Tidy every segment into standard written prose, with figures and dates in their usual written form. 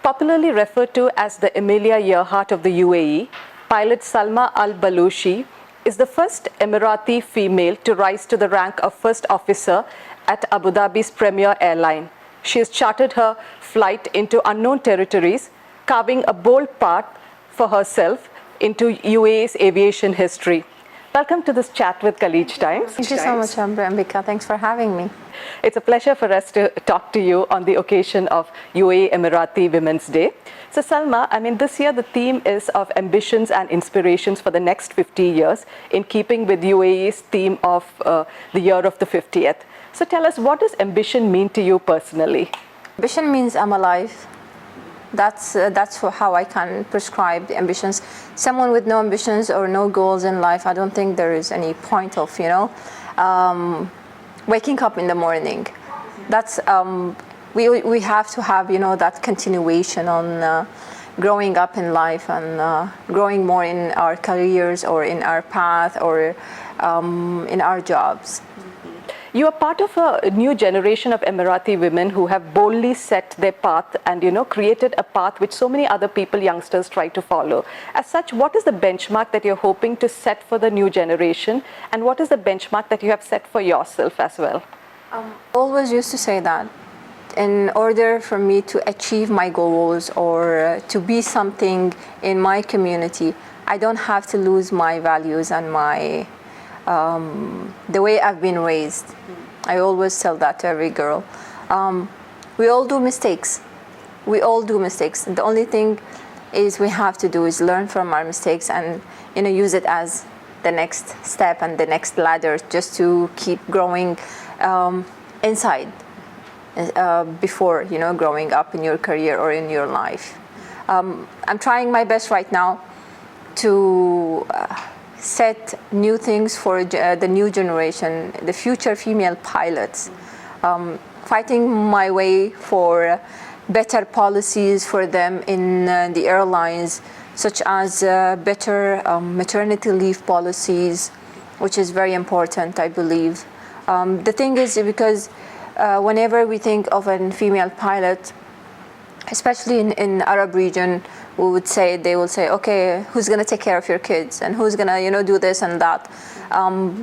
Popularly referred to as the Emilia Earhart of the UAE, pilot Salma Al Baloushi is the first Emirati female to rise to the rank of first officer at Abu Dhabi's premier airline. She has charted her flight into unknown territories, carving a bold path for herself into UAE's aviation history. Welcome to this chat with Khaleej Times. Thank you so much, Ambika. Thanks for having me. It's a pleasure for us to talk to you on the occasion of UAE Emirati Women's Day. So Salma, this year the theme is of ambitions and inspirations for the next 50 years, in keeping with UAE's theme of the year of the 50th. So tell us, what does ambition mean to you personally? Ambition means I'm alive. That's how I can prescribe the ambitions. Someone with no ambitions or no goals in life, I don't think there is any point of, waking up in the morning. That's we have to have, that continuation on growing up in life and growing more in our careers or in our path or in our jobs. You are part of a new generation of Emirati women who have boldly set their path and, created a path which so many other people, youngsters, try to follow. As such, what is the benchmark that you're hoping to set for the new generation, and what is the benchmark that you have set for yourself as well? I always used to say that in order for me to achieve my goals or to be something in my community, I don't have to lose my values and my the way I've been raised. I always tell that to every girl. We all do mistakes. We all do mistakes. The only thing is we have to do is learn from our mistakes and use it as the next step and the next ladder, just to keep growing inside before growing up in your career or in your life. I'm trying my best right now to set new things for the new generation, the future female pilots, fighting my way for better policies for them in the airlines, such as better maternity leave policies, which is very important, I believe. The thing is, because whenever we think of a female pilot, especially in Arab region, they will say, okay, who's going to take care of your kids and who's going to do this and that.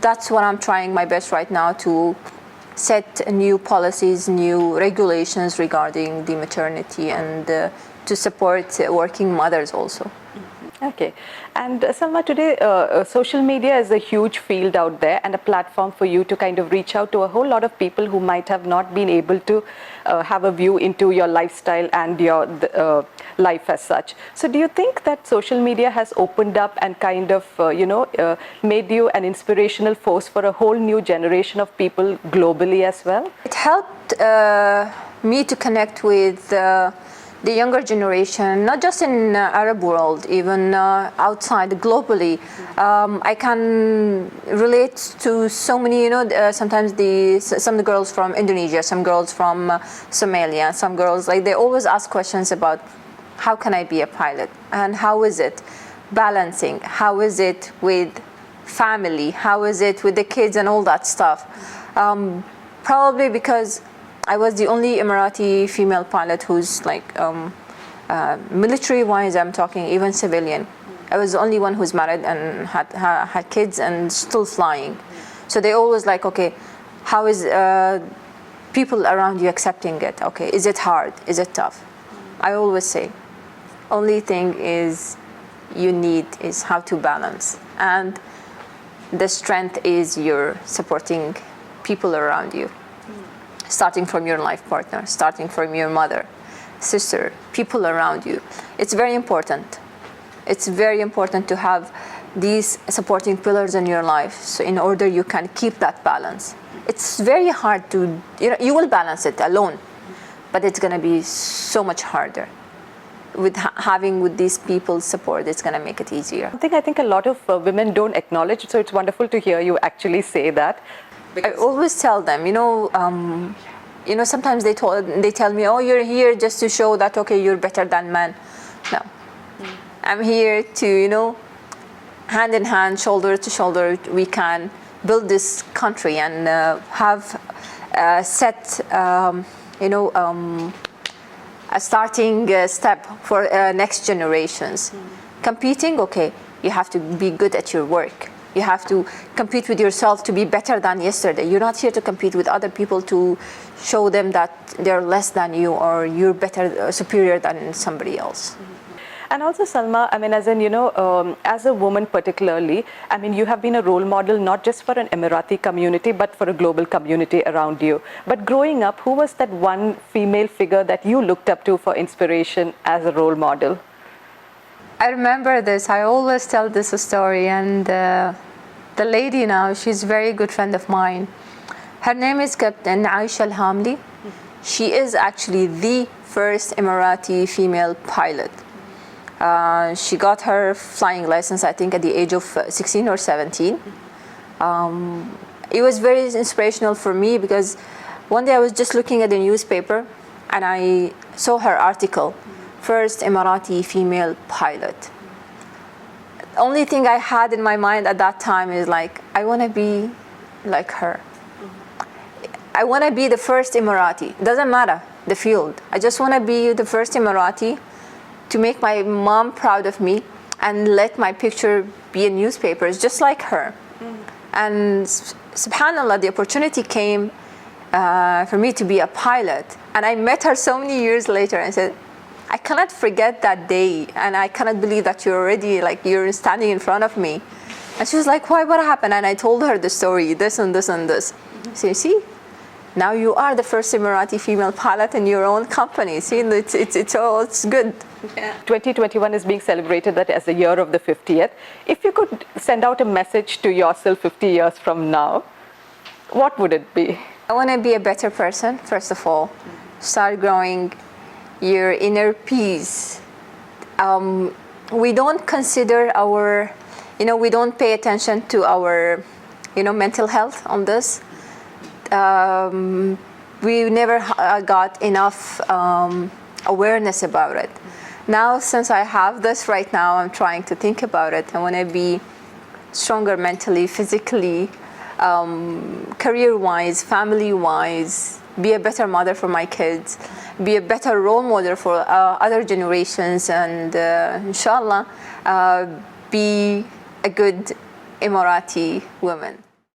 That's what I'm trying my best right now, to set new policies, new regulations regarding the maternity and to support working mothers also. Okay. And Salma, today social media is a huge field out there and a platform for you to kind of reach out to a whole lot of people who might have not been able to have a view into your lifestyle and your life as such. So do you think that social media has opened up and kind of, made you an inspirational force for a whole new generation of people globally as well? It helped me to connect with the younger generation, not just in Arab world, even outside globally. I can relate to so many, sometimes some girls from Indonesia, some girls from Somalia, some girls, they always ask questions about how can I be a pilot and how is it balancing, how is it with family, how is it with the kids and all that stuff. Probably because I was the only Emirati female pilot who's military-wise, I'm talking, even civilian. I was the only one who's married and had kids and still flying. So they always okay, how is people around you accepting it? Okay, is it hard? Is it tough? I always say, only thing is you need is how to balance. And the strength is you're supporting people around you. Starting from your life partner, starting from your mother, sister, people around you. It's very important. It's very important to have these supporting pillars in your life, so in order you can keep that balance. It's very hard to, you will balance it alone, but it's going to be so much harder. With having these people's support, it's going to make it easier. I think a lot of women don't acknowledge it, so it's wonderful to hear you actually say that. I always tell them, sometimes they tell me, oh, you're here just to show that, okay, you're better than men. No. I'm here to, hand in hand, shoulder to shoulder, we can build this country and have set, a starting step for next generations. Competing, okay, you have to be good at your work. You have to compete with yourself to be better than yesterday. You're not here to compete with other people to show them that they're less than you or you're better, superior than somebody else. And also, Salma, I mean, as in, as a woman particularly, I mean, you have been a role model not just for an Emirati community, but for a global community around you. But growing up, who was that one female figure that you looked up to for inspiration as a role model? I remember this. I always tell this story, and the lady now, she's a very good friend of mine. Her name is Captain Aisha Al-Hamli. She is actually the first Emirati female pilot. She got her flying license, I think, at the age of 16 or 17. It was very inspirational for me because one day I was just looking at the newspaper and I saw her article, first Emirati female pilot. The only thing I had in my mind at that time is like, I want to be like her. I want to be the first Emirati. Doesn't matter the field. I just want to be the first Emirati to make my mom proud of me and let my picture be in newspapers just like her. And subhanallah, the opportunity came for me to be a pilot. And I met her so many years later and said, I cannot forget that day, and I cannot believe that you're already, like, you're standing in front of me. And she was like, why, what happened? And I told her the story, this and this and this. So you see, now you are the first Emirati female pilot in your own company. See, it's good. Yeah. 2021 is being celebrated that as the year of the 50th. If you could send out a message to yourself 50 years from now, what would it be? I want to be a better person, first of all. Start growing your inner peace. We don't consider our, we don't pay attention to our, mental health on this. We never got enough awareness about it. Now, since I have this right now, I'm trying to think about it. I want to be stronger mentally, physically, career-wise, family-wise, be a better mother for my kids, be a better role model for other generations, and inshallah, be a good Emirati woman.